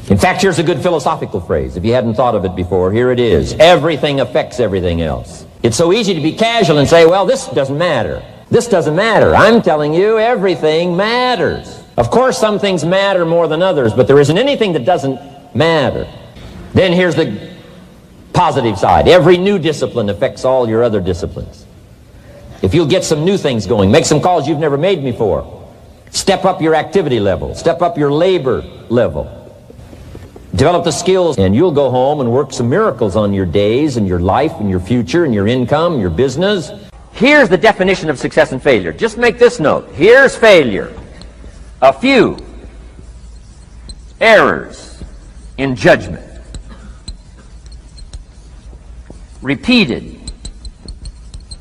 In fact, here's a good philosophical phrase. If you hadn't thought of it before, here it is. Everything affects everything else. It's so easy to be casual and say, well, this doesn't matter. This doesn't matter. I'm telling you, everything matters. Of course, some things matter more than others, but there isn't anything that doesn't matter. Then here's the positive side. Every new discipline affects all your other disciplines. If you'll get some new things going, make some calls you've never made before, step up your activity level, step up your labor level, develop the skills, and you'll go home and work some miracles on your days and your life and your future and your income and your business. Here's the definition of success and failure. Just make this note. Here's failure. A few errors in judgment, repeated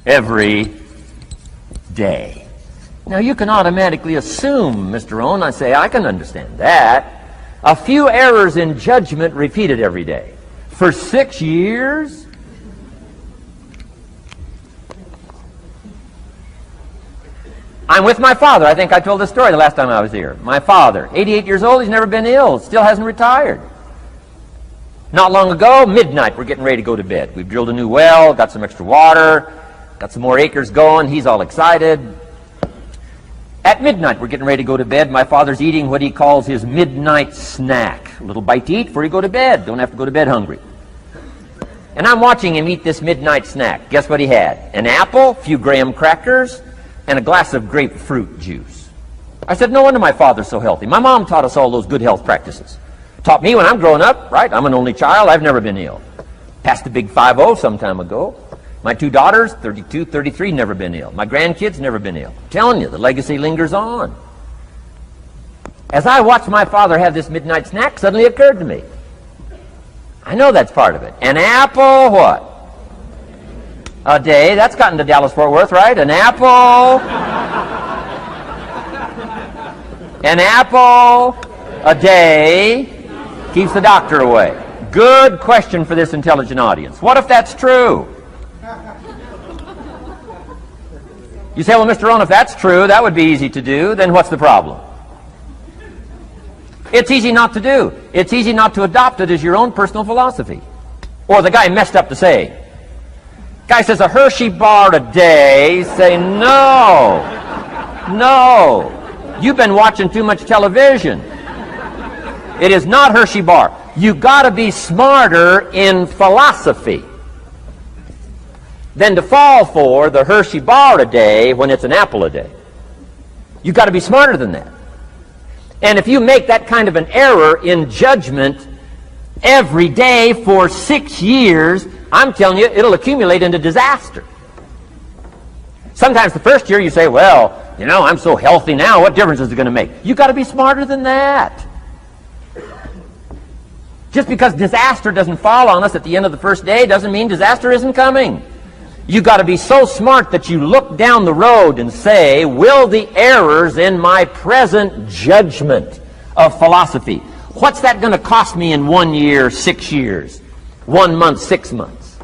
every day. Now you can automatically assume, Mr. Rohn, I say, I can understand that. A few errors in judgment repeated every day. For 6 years? I'm with my father. I think I told this story the last time I was here. My father, 88 years old, he's never been ill, still hasn't retired. Not long ago, midnight, we're getting ready to go to bed. We've drilled a new well, got some extra water, got some more acres going. He's all excited. At midnight, we're getting ready to go to bed. My father's eating what he calls his midnight snack. A little bite to eat before you go to bed. Don't have to go to bed hungry. And I'm watching him eat this midnight snack. Guess what he had? An apple, a few graham crackers, and a glass of grapefruit juice. I said, no wonder my father's so healthy. My mom taught us all those good health practices. Taught me when I'm growing up, right? I'm an only child. I've never been ill. Passed the big 5-0 some time ago. My 2 daughters, 32, 33, never been ill. My grandkids, never been ill. I'm telling you, the legacy lingers on. As I watched my father have this midnight snack, suddenly it occurred to me. I know that's part of it. An apple, what? A day. That's gotten to Dallas-Fort Worth, right? An apple. An apple a day keeps the doctor away. Good question for this intelligent audience. What if that's true? You say, well, Mr. Rohn, if that's true, that would be easy to do. Then what's the problem? It's easy not to do. It's easy not to adopt it as your own personal philosophy. Or the guy messed up the saying. Guy says a Hershey bar a day. Say, no. You've been watching too much television. It is not Hershey bar. You've got to be smarter in philosophy than to fall for the Hershey bar a day when it's an apple a day. You've got to be smarter than that. And if you make that kind of an error in judgment every day for 6 years, I'm telling you, it'll accumulate into disaster. Sometimes the first year you say, well, you know, I'm so healthy now, what difference is it going to make? You've got to be smarter than that. Just because disaster doesn't fall on us at the end of the first day doesn't mean disaster isn't coming. You've got to be so smart that you look down the road and say, will the errors in my present judgment of philosophy, what's that going to cost me in 1 year, 6 years, 1 month, 6 months?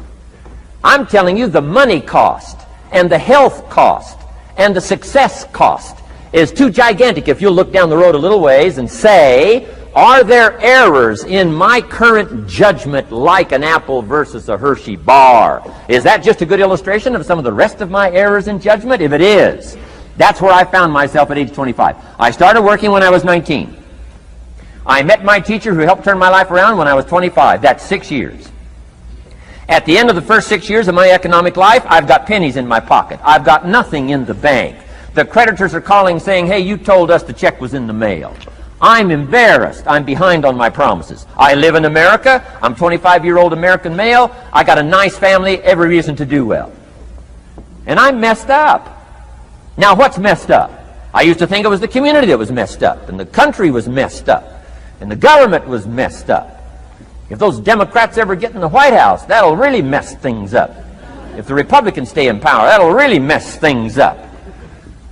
I'm telling you, the money cost and the health cost and the success cost is too gigantic if you'll look down the road a little ways and say, are there errors in my current judgment like an apple versus a Hershey bar? Is that just a good illustration of some of the rest of my errors in judgment? If it is, that's where I found myself at age 25. I started working when I was 19. I met my teacher who helped turn my life around when I was 25. That's 6 years. At the end of the first 6 years of my economic life, I've got pennies in my pocket. I've got nothing in the bank. The creditors are calling saying, hey, you told us the check was in the mail. I'm embarrassed. I'm behind on my promises. I live in America. I'm 25-year-old American male. I got a nice family, every reason to do well. And I'm messed up. Now, what's messed up? I used to think it was the community that was messed up, and the country was messed up, and the government was messed up. If those Democrats ever get in the White House, that'll really mess things up. If the Republicans stay in power, that'll really mess things up.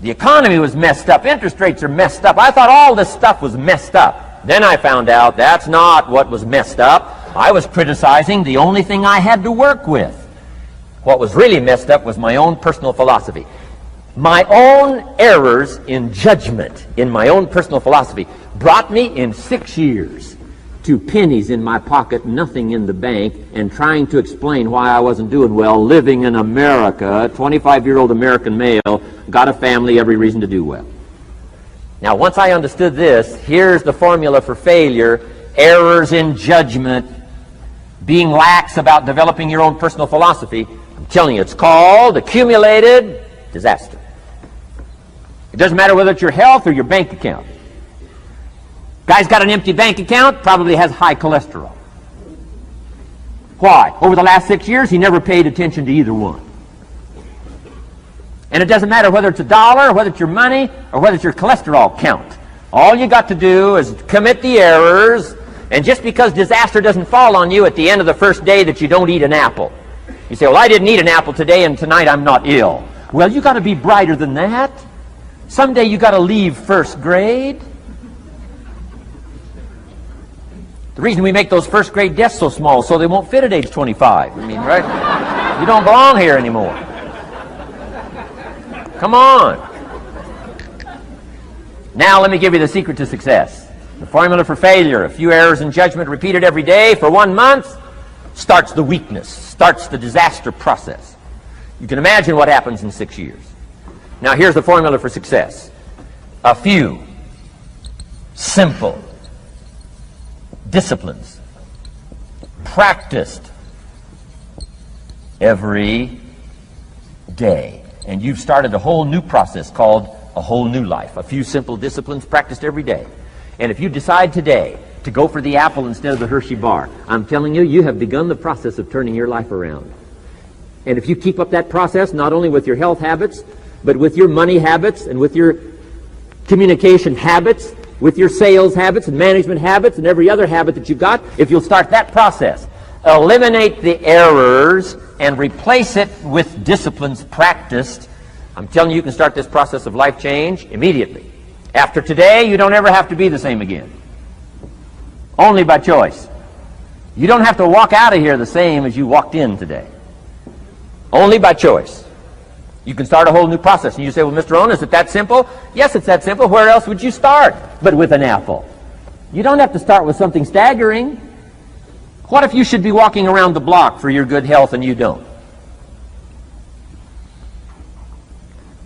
The economy was messed up. Interest rates are messed up. I thought all this stuff was messed up. Then I found out that's not what was messed up. I was criticizing the only thing I had to work with. What was really messed up was my own personal philosophy. My own errors in judgment in my own personal philosophy brought me in 6 years to pennies in my pocket, nothing in the bank, and trying to explain why I wasn't doing well, living in America, 25-year-old American male, got a family, every reason to do well. Now, once I understood this, here's the formula for failure: errors in judgment, being lax about developing your own personal philosophy. I'm telling you, it's called accumulated disaster. It doesn't matter whether it's your health or your bank account. Guy's got an empty bank account, probably has high cholesterol. Why? Over the last 6 years, he never paid attention to either one. And it doesn't matter whether it's a dollar, or whether it's your money, or whether it's your cholesterol count. All you got to do is commit the errors, and just because disaster doesn't fall on you at the end of the first day that you don't eat an apple. You say, well, I didn't eat an apple today, and tonight I'm not ill. Well, you got to be brighter than that. Someday you got to leave first grade. The reason we make those first grade desks so small so they won't fit at age 25. I mean, right? You don't belong here anymore. Come on. Now let me give you the secret to success. The formula for failure: a few errors in judgment repeated every day for 1 month starts the weakness, starts the disaster process. You can imagine what happens in 6 years. Now here's the formula for success: a few simple disciplines practiced every day. And you've started a whole new process called a whole new life. A few simple disciplines practiced every day. And if you decide today to go for the apple instead of the Hershey bar, I'm telling you, you have begun the process of turning your life around. And if you keep up that process, not only with your health habits, but with your money habits and with your communication habits, with your sales habits and management habits and every other habit that you've got, if you'll start that process, eliminate the errors and replace it with disciplines practiced, I'm telling you, you can start this process of life change immediately. After today, you don't ever have to be the same again. Only by choice. You don't have to walk out of here the same as you walked in today. Only by choice. You can start a whole new process. And you say, well, Mr. Rohn, is it that simple? Yes, it's that simple. Where else would you start but with an apple? You don't have to start with something staggering. What if you should be walking around the block for your good health and you don't?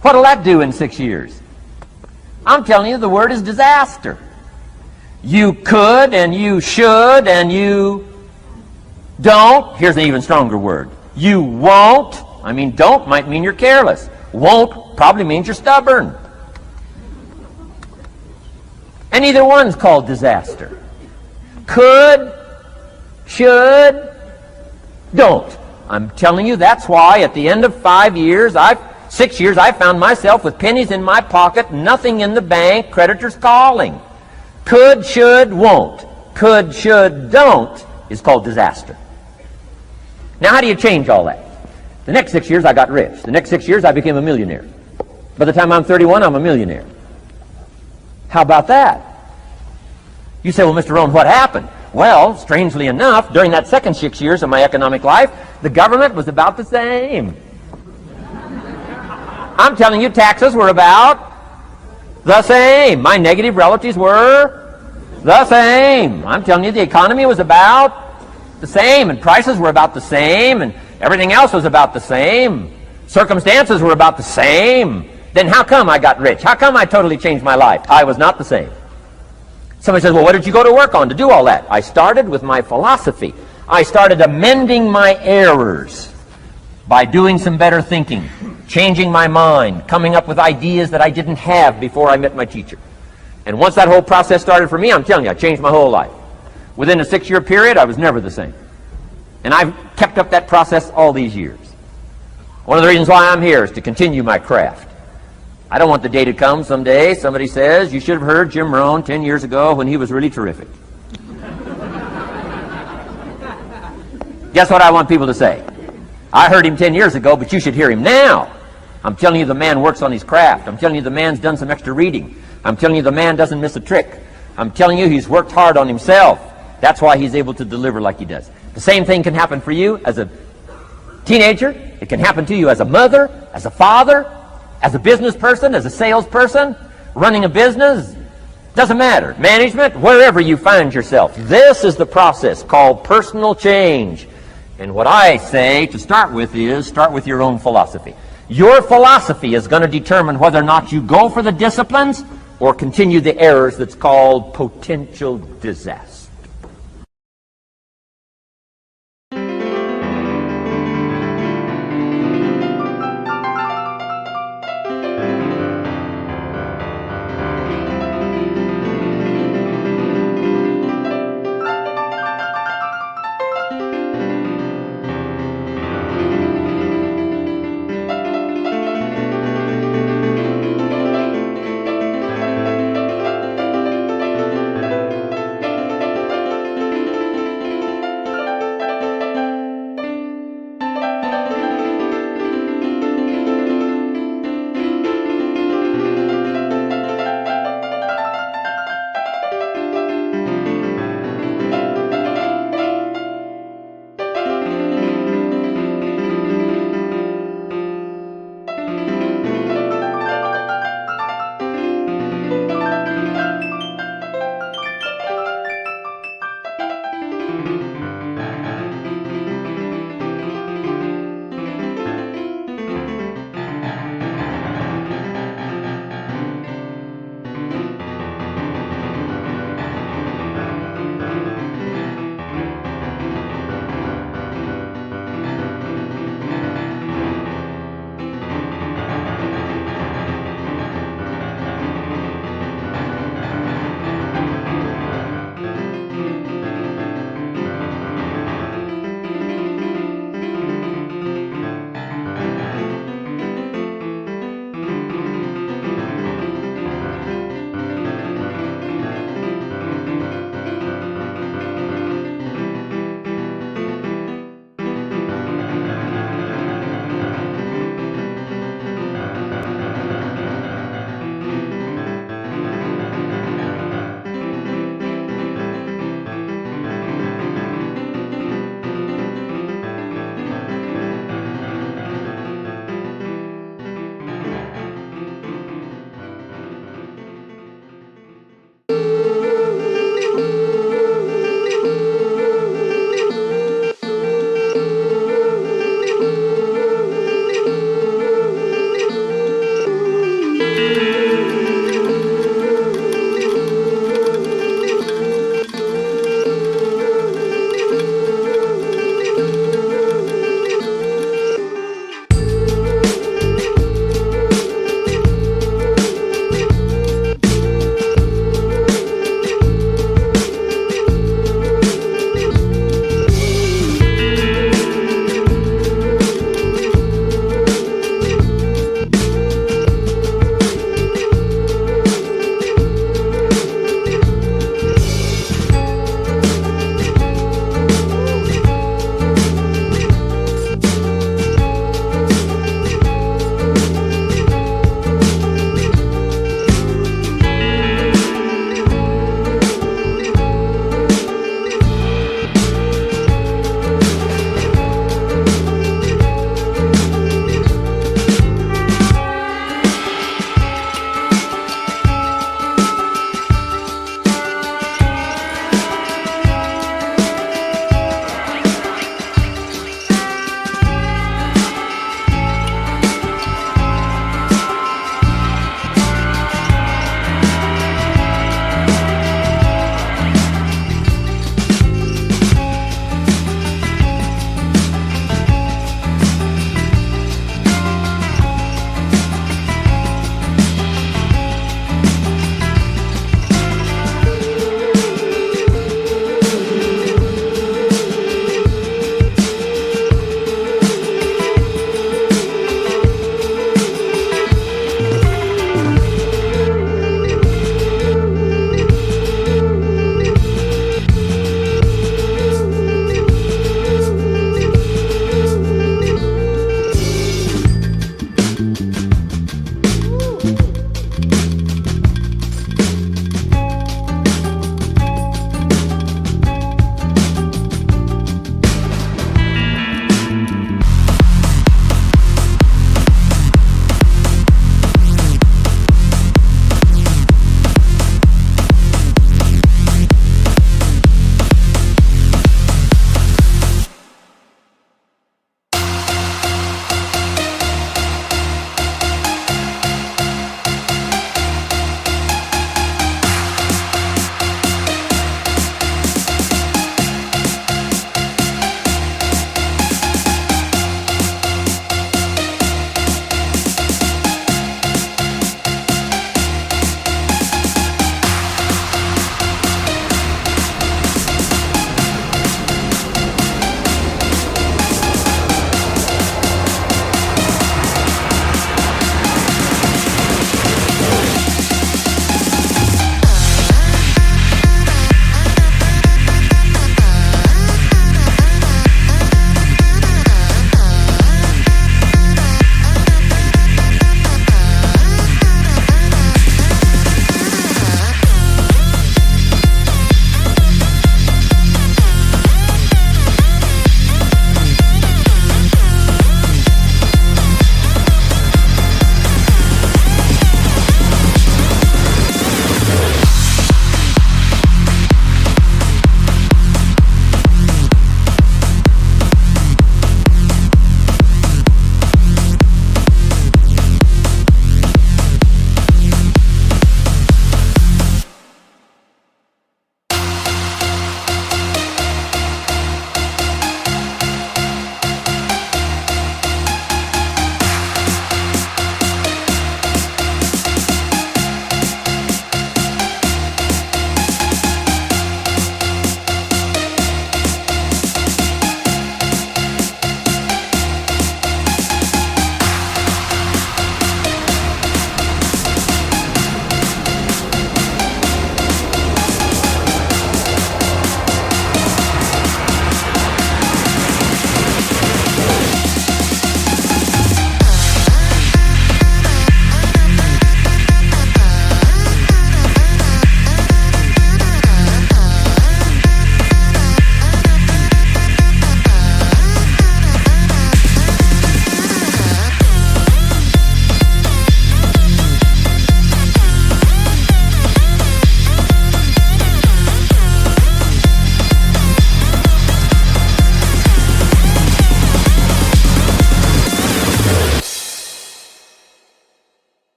What'll that do in 6 years? I'm telling you, the word is disaster. You could and you should and you don't. Here's an even stronger word. You won't. I mean, don't might mean you're careless. Won't probably means you're stubborn. And either one's called disaster. Could, should, don't. I'm telling you, that's why at the end of 6 years, I found myself with pennies in my pocket, nothing in the bank, creditors calling. Could, should, won't. Could, should, don't is called disaster. Now, how do you change all that? The next 6 years, I got rich. The next 6 years, I became a millionaire. By the time I'm 31, I'm a millionaire. How about that? You say, well, Mr. Rohn, what happened? Well, strangely enough, during that second 6 years of my economic life, the government was about the same. I'm telling you, taxes were about the same. My negative relatives were the same. I'm telling you, the economy was about the same, and prices were about the same, and everything else was about the same. Circumstances were about the same. Then how come I got rich? How come I totally changed my life? I was not the same. Somebody says, well, what did you go to work on to do all that? I started with my philosophy. I started amending my errors by doing some better thinking, changing my mind, coming up with ideas that I didn't have before I met my teacher. And once that whole process started for me, I'm telling you, I changed my whole life. Within a 6 year period, I was never the same. And I've kept up that process all these years. One of the reasons why I'm here is to continue my craft. I don't want the day to come someday somebody says, you should have heard Jim Rohn 10 years ago when he was really terrific. Guess what I want people to say? I heard him 10 years ago, but you should hear him now. I'm telling you, the man works on his craft. I'm telling you, the man's done some extra reading. I'm telling you, the man doesn't miss a trick. I'm telling you, he's worked hard on himself. That's why he's able to deliver like he does. The same thing can happen for you as a teenager. It can happen to you as a mother, as a father, as a business person, as a salesperson, running a business. Doesn't matter. Management, wherever you find yourself. This is the process called personal change. And what I say to start with is, start with your own philosophy. Your philosophy is going to determine whether or not you go for the disciplines or continue the errors that's called potential disaster.